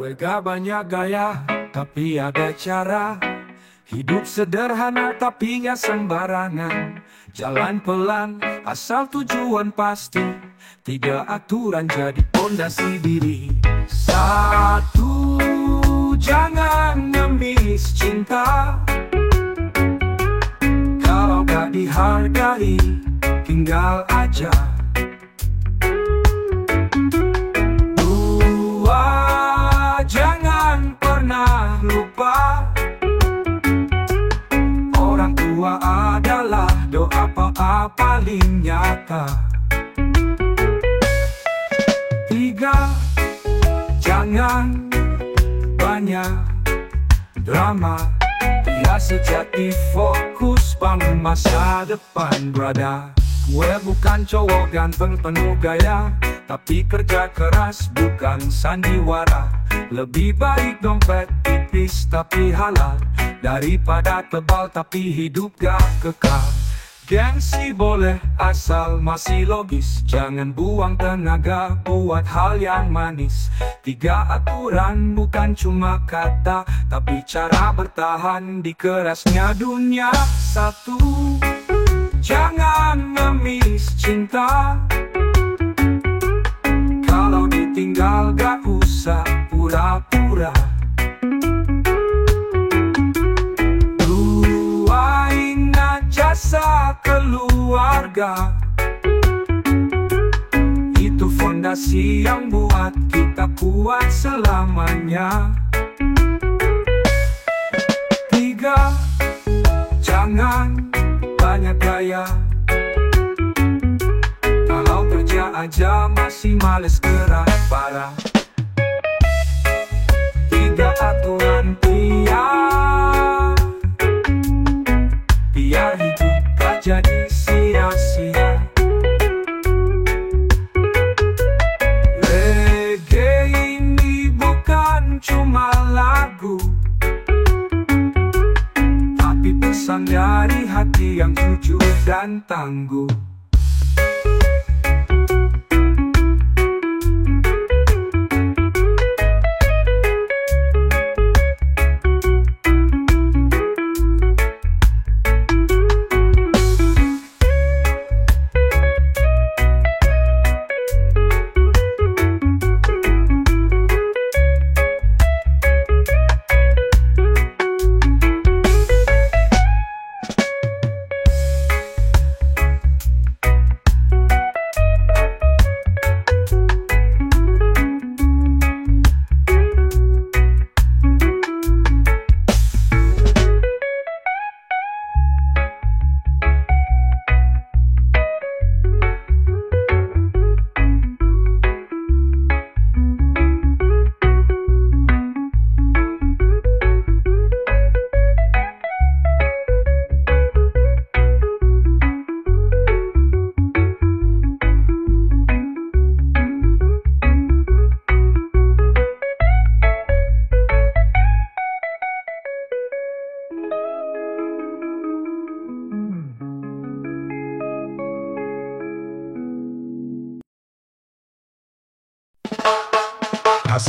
Gue gak banyak gaya, tapi ada cara. Hidup sederhana tapi gak sembarangan. Jalan pelan, asal tujuan pasti. 3 aturan jadi pondasi diri. 1. Jangan ngemis cinta. Kalau gak dihargai, tinggal aja. 2. Jangan pernah lupa, orang tua adalah doa paling nyata. 3. Jangan banyak drama, dia sejati fokus bangun masa depan, brother. Gue bukan cowok ganteng penuh gaya, tapi kerja keras bukan sandiwara. Lebih baik dompet tipis tapi halal, daripada tebal tapi hidup gak kekal. Gengsi boleh asal masih logis, jangan buang tenaga buat hal yang manis. 3 aturan bukan cuma kata, tapi cara bertahan di kerasnya dunia. 1. Jangan ngemis cinta. Kalau ditinggal gak usah pura-pura. 2. Ingat jasa keluarga, itu fondasi yang buat kita kuat selamanya. 3. Jangan banyak gaya, kalau kerja aja masih males gerak parah. 3 aturan biar hidup gak jadi sia-sia. Reggae ini bukan cuma lagu, tapi pesan dari hati yang jujur dan tangguh.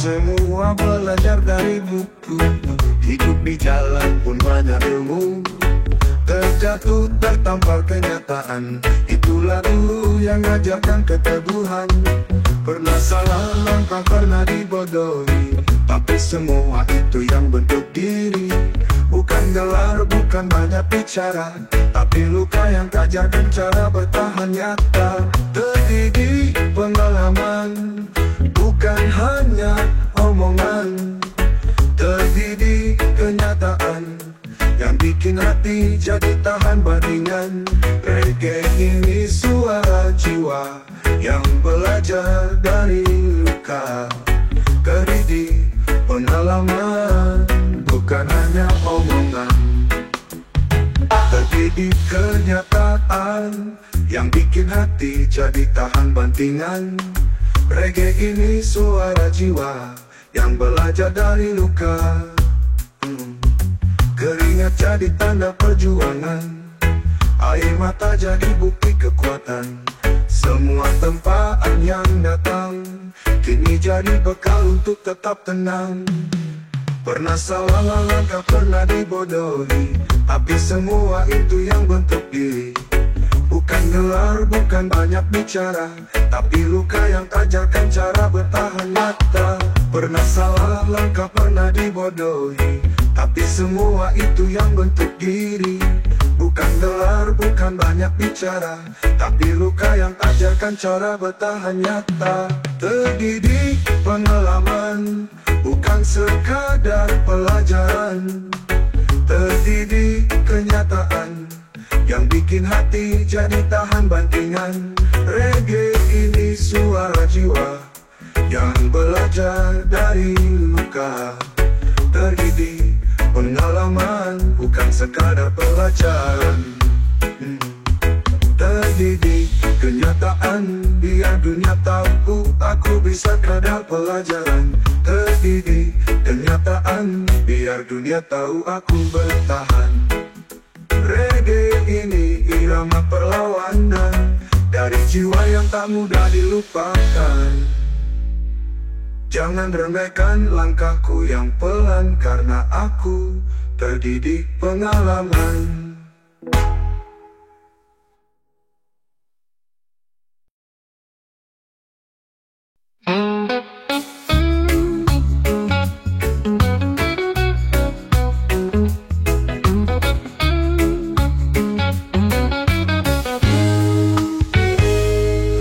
Semua belajar dari buku, hidup di jalan pun banyak ilmu. Terjatuh tertampar kenyataan, itulah dulu yang ngajarkan keteguhan. Pernah salah langkah, pernah dibodohi, tapi semua itu yang bentuk diri. Bukan gelar, bukan banyak bicara, tapi luka yang kajarkan cara bertahan nyata. Terdidik pengalaman, bukan hanya omongan. Terdidik kenyataan, yang bikin hati jadi tahan bandingan. Reggae ini suara jiwa yang belajar dari luka. Terdidik pengalaman, bukan hanya omongan. Terdidik kenyataan, yang bikin hati jadi tahan bantingan. Reggae ini suara jiwa yang belajar dari luka. Keringat jadi tanda perjuangan, air mata jadi bukti kekuatan. Semua tempaan yang datang kini jadi bekal untuk tetap tenang. Pernah salah langkah, pernah dibodohi, tapi semua itu yang bentuk diri. Bukan gelar, bukan banyak bicara, tapi luka yang ajarkan cara bertahan nyata. Pernah salah langkah, pernah dibodohi, tapi semua itu yang bentuk diri. Bukan gelar, bukan banyak bicara, tapi luka yang ajarkan cara bertahan nyata. Terdidik pengalaman, bukan sekadar pelajaran. Terdidik kenyataan, yang bikin hati jadi tahan bantingan. Reggae ini suara jiwa yang belajar dari luka. Terdidik pengalaman, bukan sekadar pelajaran. Terdidik kenyataan, biar dunia tahu aku bisa kadar pelajaran. Terdidik kenyataan, biar dunia tahu aku bertahan. Reggae ini irama perlawanan, dari jiwa yang tak mudah dilupakan. Jangan remehkan langkahku yang pelan, karena aku terdidik pengalaman.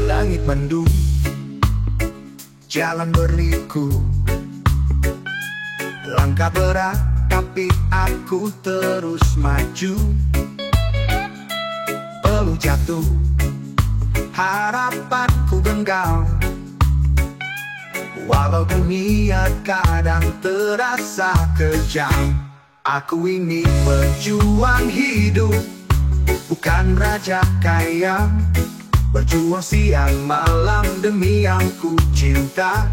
Langit mendung, jalan berliku, langkah berat tapi aku terus maju. Peluh jatuh, harapanku genggam, walau dunia kadang terasa kejam. Aku ini pejuang hidup, bukan raja kaya, berjuang siang malam demi yang ku cinta.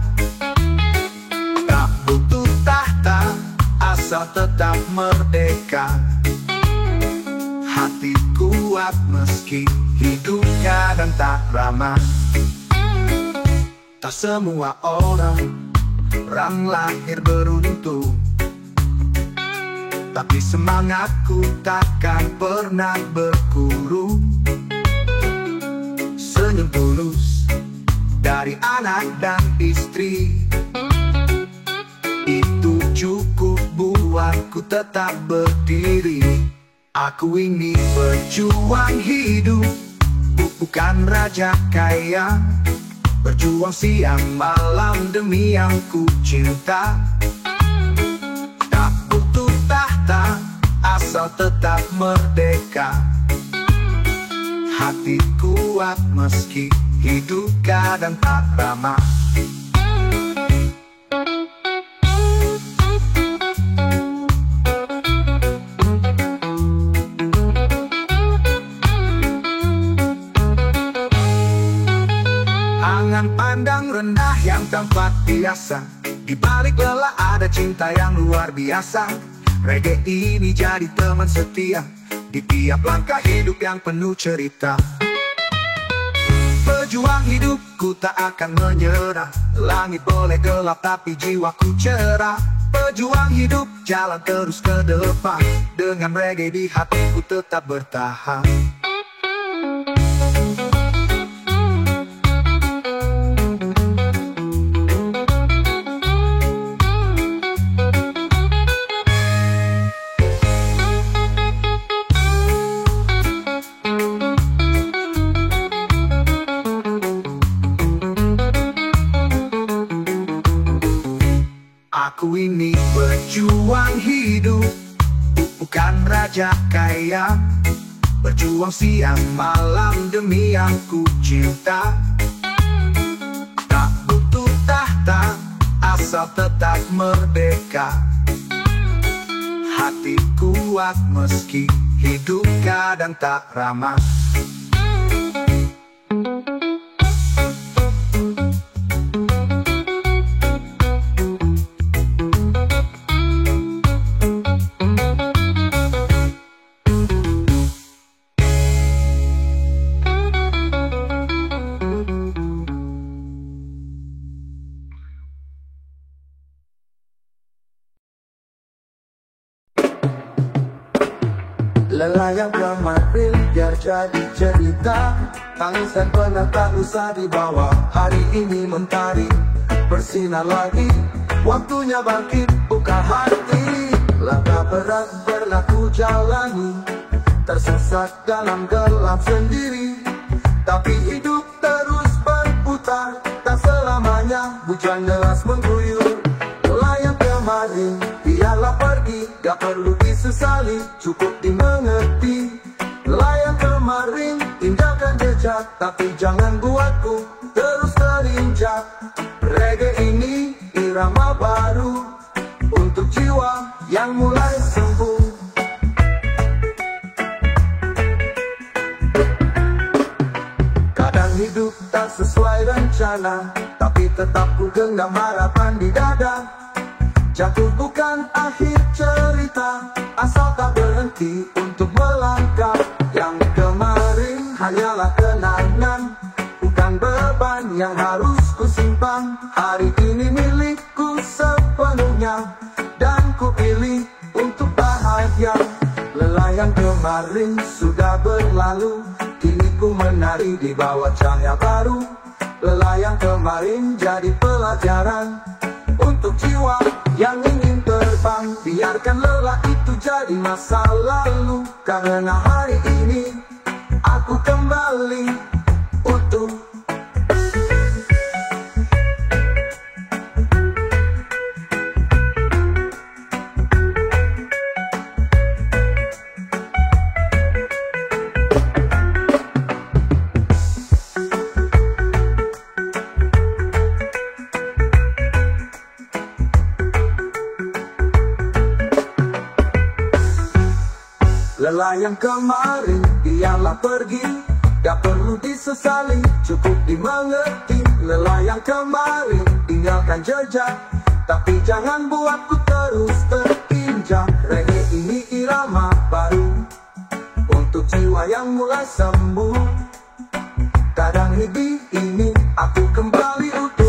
Tak butuh tahta, asal tetap merdeka. Hati kuat meski hidup kadang tak ramah. Tak semua orang lahir beruntung, tapi semangatku takkan pernah berkurung. Senyum tulus dari anak dan istri, itu cukup buatku tetap berdiri. Aku ini pejuang hidup, bukan raja kaya, berjuang siang malam demi yang ku cinta. Tak butuh tahta, asal tetap merdeka. Hati kuat meski hidup kadang tak ramah. Jangan pandang rendah yang tampak biasa, di balik lelah ada cinta yang luar biasa. Reggae ini jadi teman setia di tiap langkah hidup yang penuh cerita. Pejuang hidupku tak akan menyerah, langit boleh gelap tapi jiwaku cerah. Pejuang hidup jalan terus ke depan, dengan reggae di hatiku tetap bertahan. Aku ini pejuang hidup, bukan raja kaya, berjuang siang malam demi yang ku cinta. Tak butuh tahta, asal tetap merdeka. Hati kuat meski hidup kadang tak ramah. Lelah yang kemarin biar jadi cerita, tangisan pernah tak usah dibawa. Hari ini mentari bersinar lagi, waktunya bangkit buka hati. Langkah berat berlaku jalani, tersesat dalam gelap sendiri. Tapi hidup terus berputar, tak selamanya hujan deras mengguyur. Lelah yang kemarin biarlah pergi, gak perlu disesali, cukup dimengerti. Lelah yang kemarin tinggalkan jejak, tapi jangan buatku terus terinjak. Reggae ini irama baru untuk jiwa yang mulai sembuh. Kadang hidup tak sesuai rencana, tapi tetap ku genggam harapan di dada. Jatuh bukan akhir cerita, asal tak berhenti untuk melangkah. Yang kemarin hanyalah kenangan, bukan beban yang harus ku simpan. Hari ini milikku sepenuhnya, dan ku pilih untuk bahagia. Lelah yang kemarin sudah berlalu, kini ku menari di bawah cahaya baru. Lelah yang kemarin jadi pelajaran untuk jiwa yang ingin terbang. Biarkan lelah itu jadi masa lalu, karena hari ini aku kembali utuh. Lelah yang kemarin biarlah pergi, gak perlu disesali, cukup dimengerti. Lelah yang kemarin tinggalkan jejak, tapi jangan buatku terus terinjak. Reggae ini irama baru untuk jiwa yang mulai sembuh. Kadang hidup ini aku kembali utuh.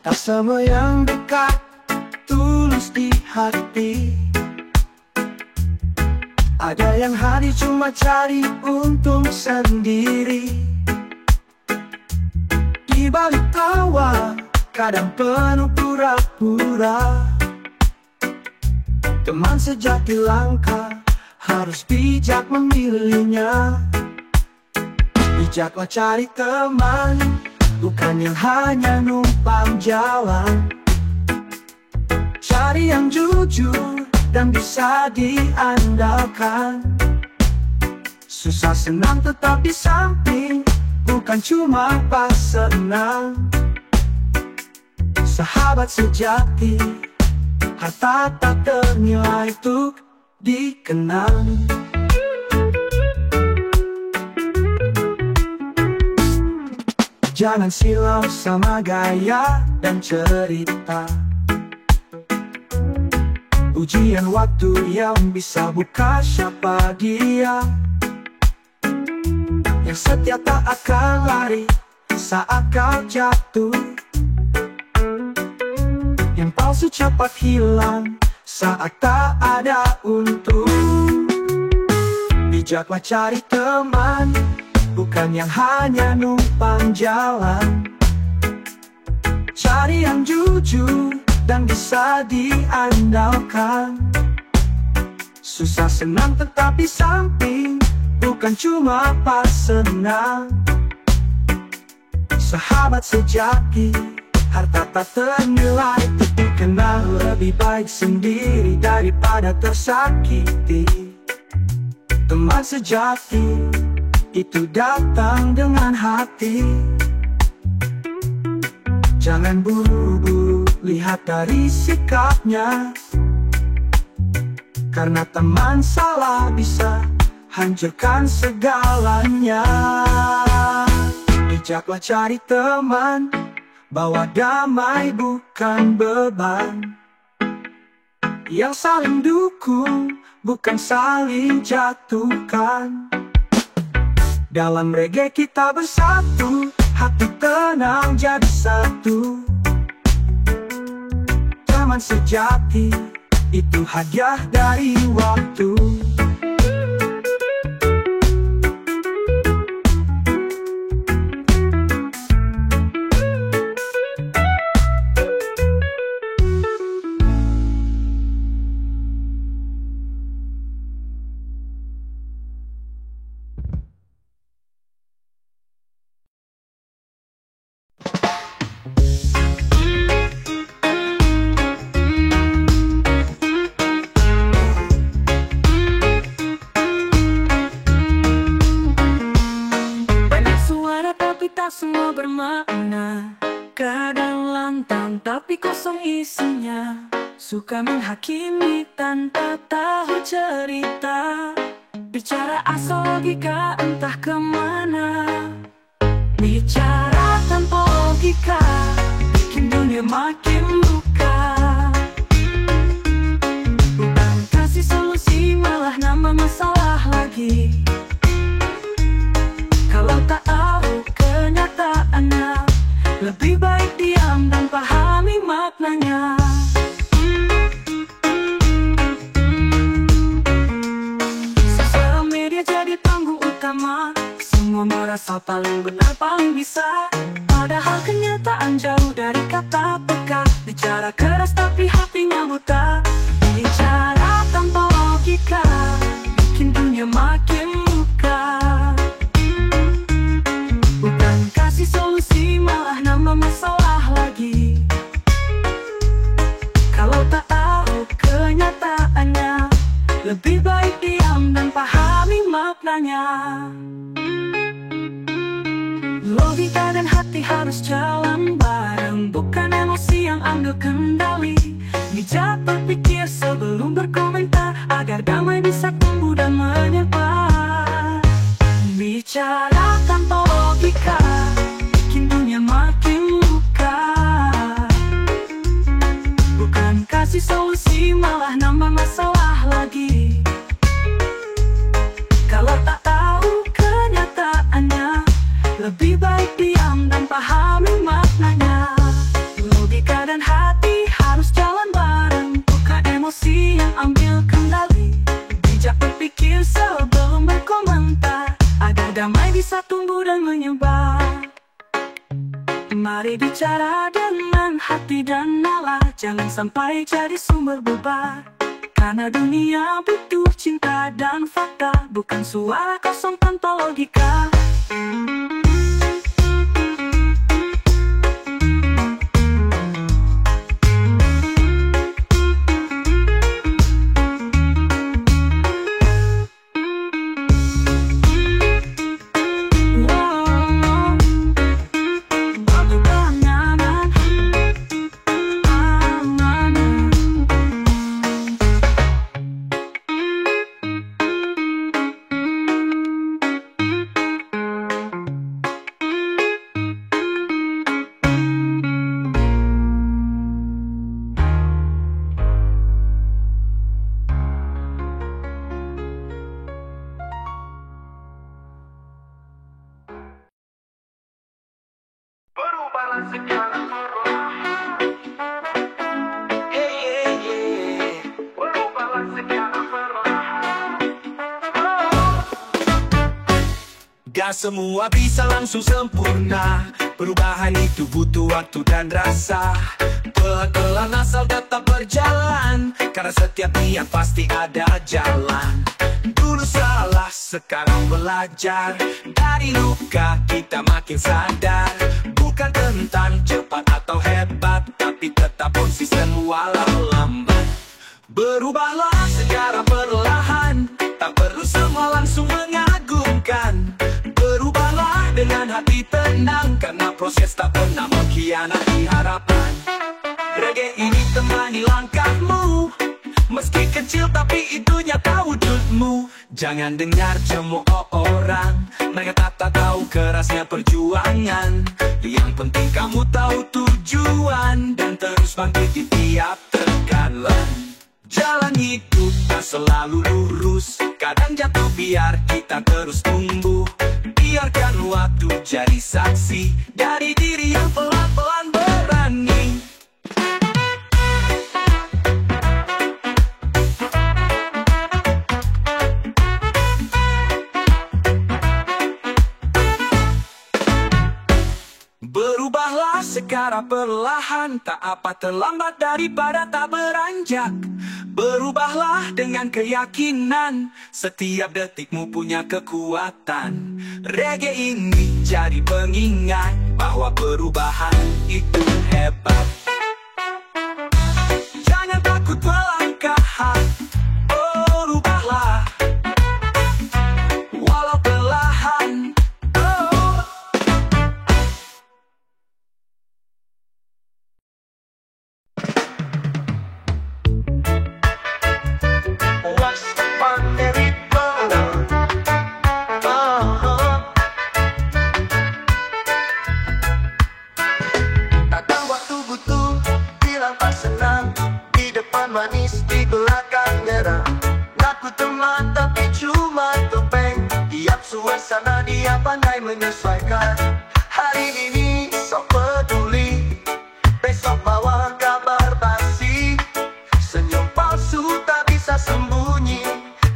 Tak semua yang dekat tulus di hati, ada yang hadir cuma cari untung sendiri. Di balik tawa kadang penuh pura-pura, teman sejati langka harus bijak memilihnya. Bijaklah cari teman, bukan yang hanya numpang jalan. Cari yang jujur dan bisa diandalkan. Susah senang tetap di samping, bukan cuma pas senang. Sahabat sejati, harta tak ternilai untuk dikenang. Jangan silau sama gaya dan cerita, ujian waktu yang bisa buka siapa dia. Yang setia tak akan lari saat kau jatuh, yang palsu cepat hilang saat tak ada untung. Bijaklah cari teman, bukan yang hanya numpang jalan. Cari yang jujur dan bisa diandalkan. Susah senang tetap di samping, bukan cuma pas senang. Sahabat sejati, harta tak ternilai untuk dikenal. Lebih baik sendiri daripada tersakiti. Teman sejati itu datang dengan hati, Jangan buru-buru lihat dari sikapnya, karena teman salah bisa hancurkan segalanya. Bijaklah cari teman, bawa damai bukan beban, yang saling dukung bukan saling jatuhkan. Dalam reggae kita bersatu, hati tenang jadi satu. Teman sejati itu hadiah dari waktu. Semua bermakna, kadang lantang tapi kosong isinya. Suka menghakimi tanpa tahu cerita, bicara asal logika entah kemana. Bicara tanpa logika bikin dunia makin luka. Bukan kasih solusi malah nambah masalah lagi. Kalau tak tahu kenyataannya, lebih baik diam dan pahami maknanya. Sosial media jadi panggung utama, semua merasa paling benar, paling bisa. Padahal kenyataan jauh dari kata pekat. Bicara keras tapi hatinya buta. Bicara tanpa logika bikin dunia makin luka. Bukan kasih solusi malah nambah masalah lagi. Kalau tak tahu kenyataannya, lebih baik diam dan pahami maknanya. Logika dan hati harus jalan bareng, bukan emosi yang ambil kendali. Bijak berpikir sebelum berkomentar, agar damai bisa tumbuh dan menyebar. Bicara tanpa logika bikin dunia makin luka. Bukan kasih solusi malah nambah masalah lagi. Kalau tak tahu kenyataannya, lebih baik diam dan pahami maknanya. Logika dan hati harus jalan bareng, bukan emosi yang ambil kendali. Bijak berpikir sebelum berkomentar, agar damai bisa tumbuh dan menyebar. Mari bicara dengan hati dan nalar, jangan sampai jadi sumber beban. Karena dunia butuh cinta dan fakta, bukan suara kosong tanpa logika. Berubahlah sekarang perlahan. Hey, hey, hey. Berubahlah sekarang perlahan. Gak semua bisa langsung sempurna, perubahan itu butuh waktu dan rasa. Pelan-pelan asal tetap berjalan, karena setiap niat pasti ada jalan. Dulu salah, sekarang belajar. Dari luka kita makin sadar. Bukan tentang cepat atau hebat, tapi tetap konsisten walau lambat. Berubahlah secara perlahan, tak perlu semua langsung mengagumkan. Berubahlah dengan hati tenang, karena proses tak pernah mengkhianati hati. jalani langkahmu. Meski kecil tapi itu nyata wujudmu. Jangan dengar cemooh orang, mereka tak tahu kerasnya perjuangan. Yang penting kamu tahu tujuan dan terus bangkit di tiap tekanan. Jalan hidup tak selalu lurus, kadang jatuh biar kita terus tumbuh. Biarkan waktu jadi saksi dari diri yang pelan-pelan berani. Berubahlah sekarang perlahan, tak apa terlambat daripada tak beranjak. Berubahlah dengan keyakinan, setiap detikmu punya kekuatan. Reggae ini jadi pengingat bahwa perubahan itu hebat. Jangan takut melangkah, berubahlah walau perlahan. Manis di belakang nyerah. Ngaku teman tapi cuma topeng. Tiap suasana dia pandai menyesuaikan. Hari ini sok peduli, besok bawa kabar basi. Senyum palsu tak bisa sembunyi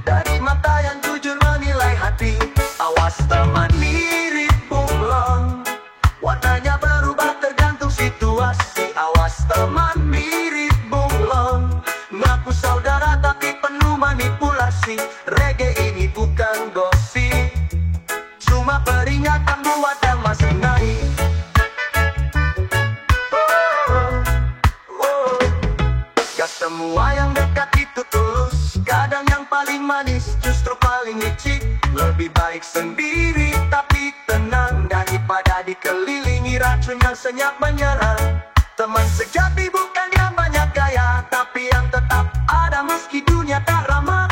dari mata yang jujur menilai hati. Awas teman mirip bunglon, warnanya berubah tergantung situasi. Awas teman mirip bunglon, ngaku saudara tapi penuh manipulasi. Reggae ini bukan gosip, cuma peringatan buat yang masih naik. Gak semua yang dekat itu tulus, kadang yang paling manis justru paling licik. Lebih baik sendiri tapi tenang daripada dikelilingi racun yang senyap menyerang. Teman sejati bukan yang banyak gaya, tapi yang tetap ada meski dunia tak ramah.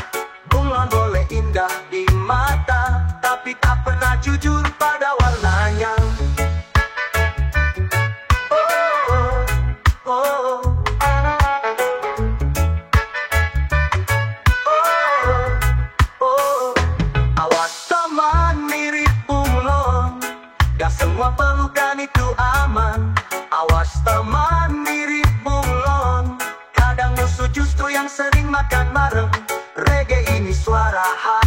Bunglon boleh indah di mata, tapi tak pernah jujur pada warnanya. Awas teman mirip bunglon, gak semua pelukan itu aman. Awas teman mirip bunglon, kadang musuh justru yang sering makan bareng. Reggae ini suara hati.